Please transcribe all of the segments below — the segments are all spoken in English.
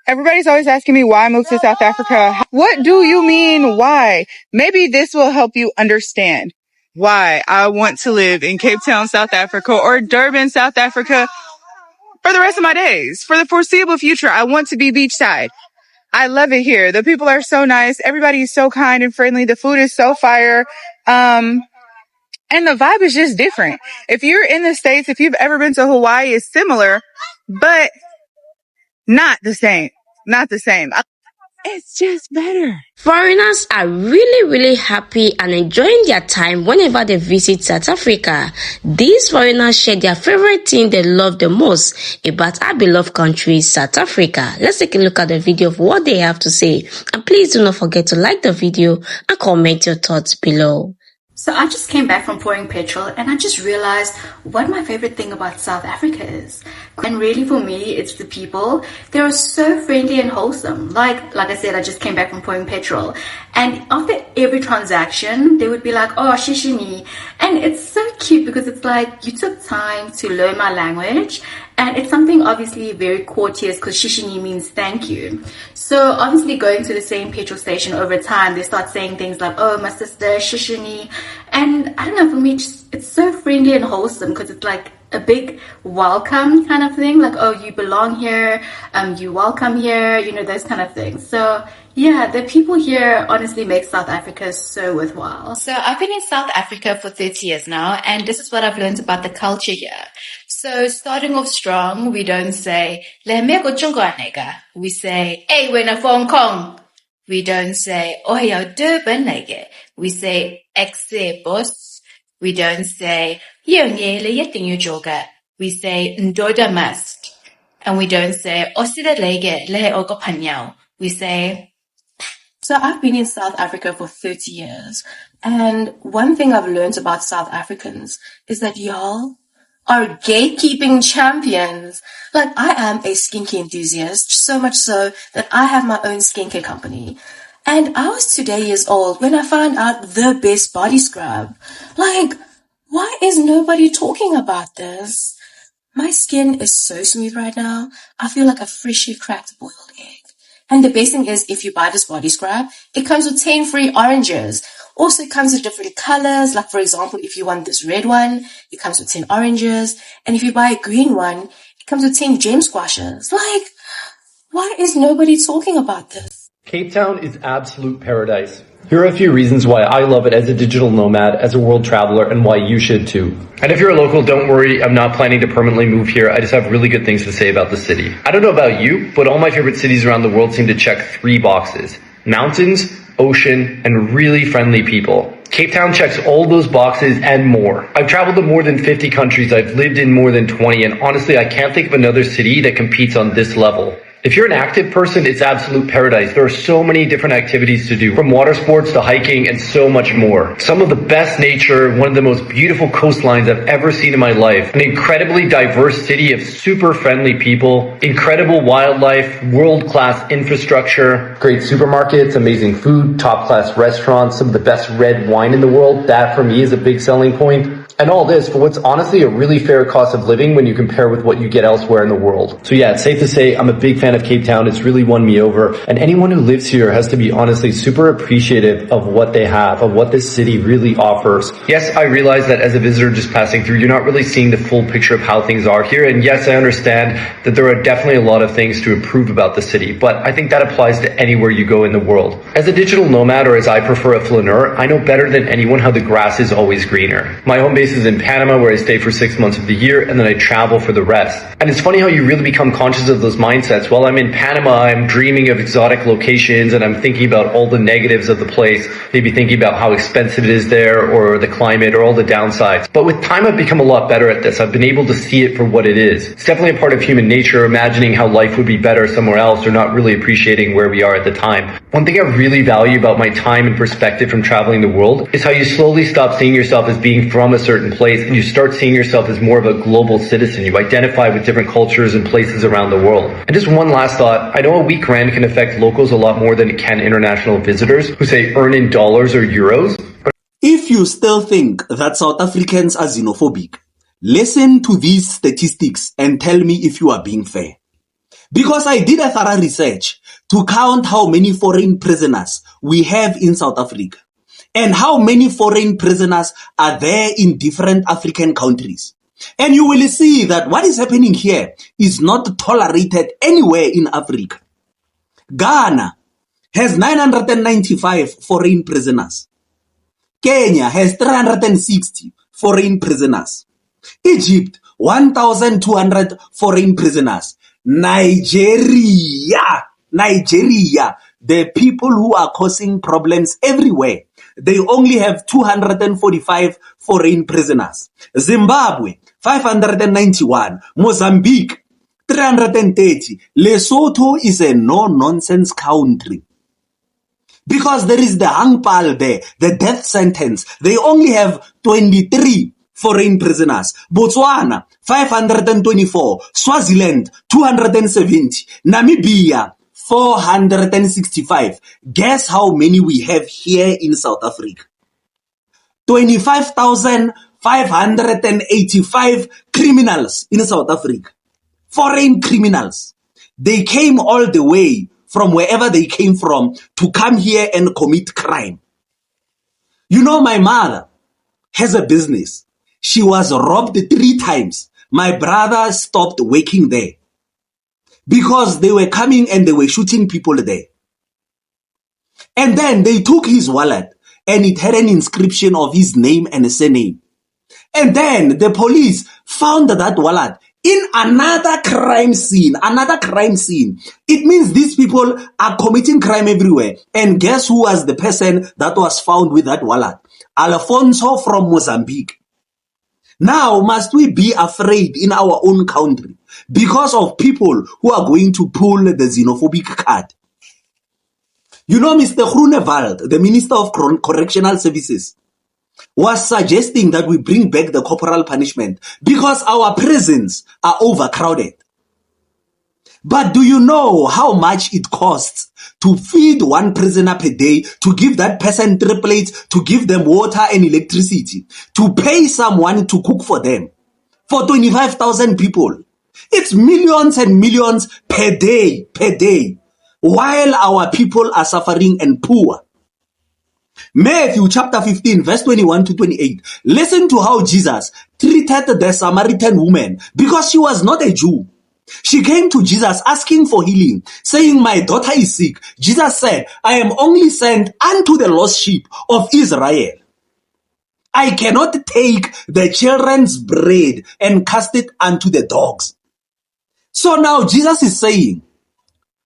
Everybody's always asking me why I moved to South Africa. What do you mean why? Maybe this will help you understand why I want to live in Cape Town, South Africa, or Durban, South Africa for the rest of my days. For the foreseeable future, I want to be beachside. I love it here. The people are so nice. Everybody is so kind and friendly. The food is so fire. And the vibe is just different. If you're in the States, if you've ever been to Hawaii, it's similar, but not the same. Not the same. It's just better. Foreigners are really happy and enjoying their time whenever they visit South Africa. These foreigners share their favorite thing they love the most about our beloved country, South Africa. Let's take a look at the video of what they have to say. And please do not forget to like the video and comment your thoughts below. So I just came back from pouring petrol and I just realized what my favorite thing about South Africa is. And really for me, it's the people. They are so friendly and wholesome. Like I said, I just came back from pouring petrol. And after every transaction, they would be like, oh, shishini. And it's so cute because it's like you took time to learn my language. And it's something obviously very courteous because shishini means thank you. So obviously going to the same petrol station over time, they start saying things like, oh, my sister, shishini. And I don't know, for me, it's so friendly and wholesome because it's like a big welcome kind of thing. Like, oh, you belong here, you welcome here, you know, those kind of things. So yeah, the people here honestly make South Africa so worthwhile. So I've been in South Africa for 30 years now, and this is what I've learned about the culture here. So starting off strong, we don't say, le meko chungwa nega. We say, hey, we're in Hong Kong. We don't say, oh, ya Durban nega. We say, exe boss. We don't say, yo nye le yeting yu joga. We say, ndoda must. And we don't say, osida lege le ogo panyao. We say, so I've been in South Africa for 30 years. And one thing I've learned about South Africans is that y'all are gatekeeping champions. Like, I am a skincare enthusiast, so much so that I have my own skincare company. And I was 2 years old when I found out the best body scrub. Like, why is nobody talking about this? My skin is so smooth right now. I feel like a freshly cracked boiled egg. And the best thing is, if you buy this body scrub, it comes with 10 free oranges. Also, it comes with different colors. Like, for example, if you want this red one, it comes with 10 oranges. And if you buy a green one, it comes with 10 gem squashes. Like, why is nobody talking about this? Cape Town is absolute paradise. Here are a few reasons why I love it as a digital nomad, as a world traveler, and why you should too. And if you're a local, don't worry, I'm not planning to permanently move here. I just have really good things to say about the city. I don't know about you, but all my favorite cities around the world seem to check 3 boxes: mountains, ocean, and really friendly people. Cape Town checks all those boxes and more. I've traveled to more than 50 countries, I've lived in more than 20, and honestly, I can't think of another city that competes on this level. If you're an active person, it's absolute paradise. There are so many different activities to do, from water sports to hiking and so much more. Some of the best nature, one of the most beautiful coastlines I've ever seen in my life, an incredibly diverse city of super friendly people, incredible wildlife, world-class infrastructure, great supermarkets, amazing food, top-class restaurants, some of the best red wine in the world. That for me is a big selling point. And all this for what's honestly a really fair cost of living when you compare with what you get elsewhere in the world. So yeah, it's safe to say I'm a big fan of Cape Town. It's really won me over. And anyone who lives here has to be honestly super appreciative of what they have, of what this city really offers. Yes, I realize that as a visitor just passing through, you're not really seeing the full picture of how things are here. And yes, I understand that there are definitely a lot of things to improve about the city, but I think that applies to anywhere you go in the world. As a digital nomad, or as I prefer, a flaneur, I know better than anyone how the grass is always greener. My home base is in Panama, where I stay for 6 months of the year, and then I travel for the rest. And it's funny how you really become conscious of those mindsets. While I'm in Panama, I'm dreaming of exotic locations, and I'm thinking about all the negatives of the place, maybe thinking about how expensive it is there, or the climate, or all the downsides. But with time, I've become a lot better at this. I've been able to see it for what it is. It's definitely a part of human nature, imagining how life would be better somewhere else, or not really appreciating where we are at the time. One thing I really value about my time and perspective from traveling the world is how you slowly stop seeing yourself as being from a certain place, and you start seeing yourself as more of a global citizen. You identify with different cultures and places around the world. And just one last thought, I know a weak rand can affect locals a lot more than it can international visitors who say earn in dollars or euros. If you still think that South Africans are xenophobic, listen to these statistics and tell me if you are being fair. Because I did a thorough research to count how many foreign prisoners we have in South Africa and how many foreign prisoners are there in different African countries. And you will see that what is happening here is not tolerated anywhere in Africa. Ghana has 995 foreign prisoners. Kenya has 360 foreign prisoners. Egypt, 1,200 foreign prisoners. Nigeria, the people who are causing problems everywhere, they only have 245 foreign prisoners. Zimbabwe, 591. Mozambique, 330. Lesotho is a no-nonsense country. Because there is the hangpal there, the death sentence. They only have 23 foreign prisoners. Botswana, 524. Swaziland, 270. Namibia, 465. Guess how many we have here in South Africa? 25,585 criminals in South Africa. Foreign criminals. They came all the way from wherever they came from to come here and commit crime. You know, my mother has a business. She was robbed 3 times. My brother stopped working there because they were coming and they were shooting people there. And then they took his wallet and it had an inscription of his name and surname. And then the police found that wallet in another crime scene. It means these people are committing crime everywhere. And guess who was the person that was found with that wallet? Alfonso from Mozambique. Now, must we be afraid in our own country because of people who are going to pull the xenophobic card? You know, Mr. Groenewald, the Minister of Correctional Services, was suggesting that we bring back the corporal punishment because our prisons are overcrowded. But do you know how much it costs to feed one prisoner per day, to give that person 3 plates, to give them water and electricity, to pay someone to cook for them? For 25,000 people. It's millions and millions per day, while our people are suffering and poor. Matthew chapter 15 verse 21 to 28. Listen to how Jesus treated the Samaritan woman because she was not a Jew. She came to Jesus asking for healing, saying, "My daughter is sick." Jesus said, "I am only sent unto the lost sheep of Israel. I cannot take the children's bread and cast it unto the dogs." So now Jesus is saying,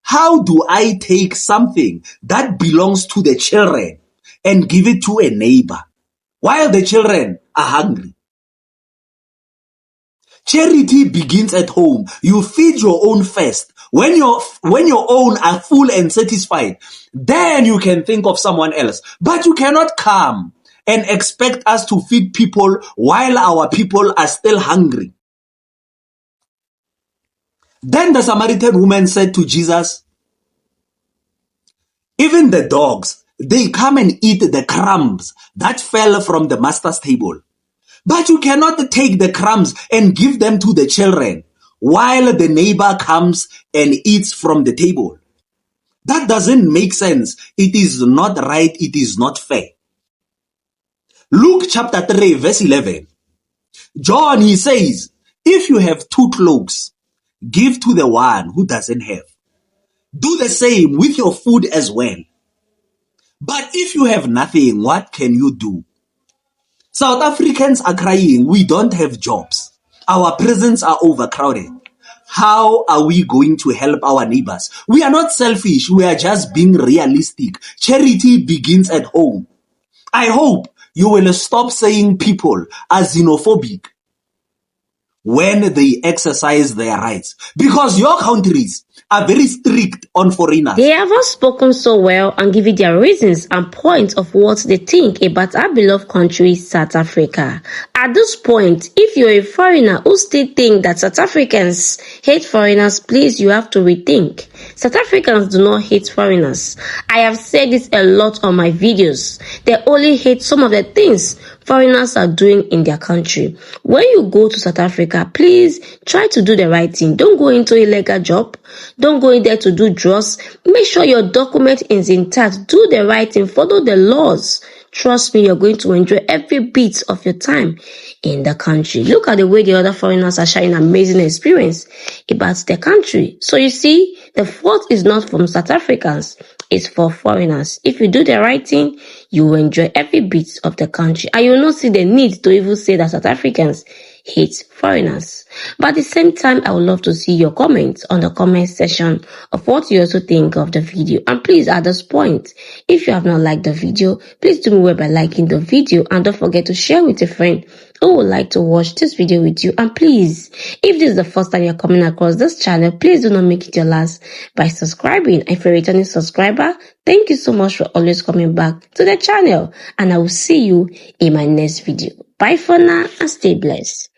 how do I take something that belongs to the children and give it to a neighbor while the children are hungry? Charity begins at home. You feed your own first. When your own are full and satisfied, then you can think of someone else. But you cannot come and expect us to feed people while our people are still hungry. Then the Samaritan woman said to Jesus, "Even the dogs, they come and eat the crumbs that fell from the master's table. But you cannot take the crumbs and give them to the children while the neighbor comes and eats from the table. That doesn't make sense. It is not right. It is not fair." Luke chapter 3 verse 11. John, he says, "If you have 2 cloaks, give to the one who doesn't have. Do the same with your food as well. But if you have nothing, what can you do?" South Africans are crying, we don't have jobs. Our prisons are overcrowded. How are we going to help our neighbors? We are not selfish. We are just being realistic. Charity begins at home. I hope you will stop saying people are xenophobic when they exercise their rights, because your countries are very strict on foreigners. They have all spoken so well and given their reasons and points of what they think about our beloved country, South Africa. At this point, if you're a foreigner who still think that South Africans hate foreigners, please, you have to rethink. South Africans do not hate foreigners. I have said this a lot on my videos. They only hate some of the things foreigners are doing in their country. When you go to South Africa, please try to do the right thing. Don't go into illegal job. Don't go in there to do drugs. Make sure your document is intact. Do the right thing. Follow the laws. Trust me, you're going to enjoy every bit of your time in the country. Look at the way the other foreigners are sharing amazing experience about their country. So you see, the fault is not from South Africans, it's for foreigners. If you do the right thing, you will enjoy every bit of the country, and you will not see the need to even say that South Africans hate foreigners. But at the same time, I would love to see your comments on the comment section of what you also think of the video. And please, at this point, if you have not liked the video, please do me well by liking the video, and don't forget to share with a friend who would like to watch this video with you. And please, if this is the first time you're coming across this channel, please do not make it your last by subscribing. If you're a returning subscriber, thank you so much for always coming back to the channel, and I will see you in my next video. Bye for now and stay blessed.